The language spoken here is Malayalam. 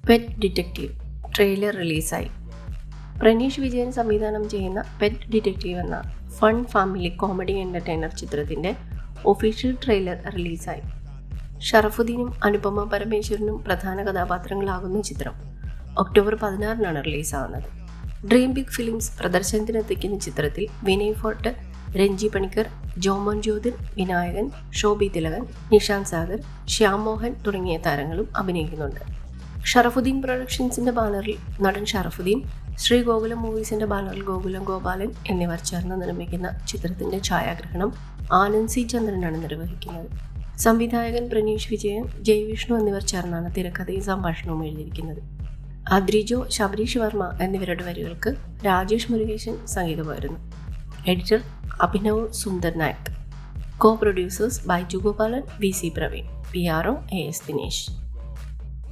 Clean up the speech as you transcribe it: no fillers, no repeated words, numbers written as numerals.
പെറ്റ് ഡിറ്റക്റ്റീവ് ട്രെയിലർ റിലീസായി. പ്രനീഷ് വിജയൻ സംവിധാനം ചെയ്യുന്ന പെറ്റ് ഡിറ്റക്റ്റീവ് എന്ന ഫൺ ഫാമിലി കോമഡി എൻ്റർടൈനർ ചിത്രത്തിൻ്റെ ഒഫീഷ്യൽ ട്രെയിലർ റിലീസായി. ഷറഫുദ്ദീനും അനുപമ പരമേശ്വരനും പ്രധാന കഥാപാത്രങ്ങളാകുന്ന ചിത്രം ഒക്ടോബർ 16 റിലീസാവുന്നത്. ഡ്രീം ബിഗ് ഫിലിംസ് പ്രദർശനത്തിനെത്തിക്കുന്ന ചിത്രത്തിൽ വിനയ് ഫോർട്ട്, രഞ്ജി പണിക്കർ, ജോമോൻ ജ്യോതിർ, വിനായകൻ, ശോഭി തിലകൻ, നിഷാന്ത് സാഗർ, ശ്യാം മോഹൻ തുടങ്ങിയ താരങ്ങളും അഭിനയിക്കുന്നുണ്ട്. ഷറഫുദ്ദീൻ പ്രൊഡക്ഷൻസിൻ്റെ ബാനറിൽ നടൻ ഷറഫുദ്ദീൻ, ശ്രീ ഗോകുലം മൂവീസിൻ്റെ ബാനറിൽ ഗോകുലം ഗോപാലൻ എന്നിവർ ചേർന്ന് നിർമ്മിക്കുന്ന ചിത്രത്തിൻ്റെ ഛായാഗ്രഹണം ആനന്ദ് സി ചന്ദ്രനാണ് നിർവഹിക്കുന്നത്. സംവിധായകൻ പ്രനീഷ് വിജയൻ, ജയവിഷ്ണു എന്നിവർ ചേർന്നാണ് തിരക്കഥയും സംഭാഷണവും എഴുതിയിരിക്കുന്നത്. അദ്രിജോ, ശബരീഷ് വർമ്മ എന്നിവരുടെ വരികൾക്ക് രാജേഷ് മുരുകേശൻ സംഗീതം പകരുന്നു. Editor Abhinav Sundar Nayak. Co producers Baiju Gopalan, V C Praveen, PRO AS Dinesh.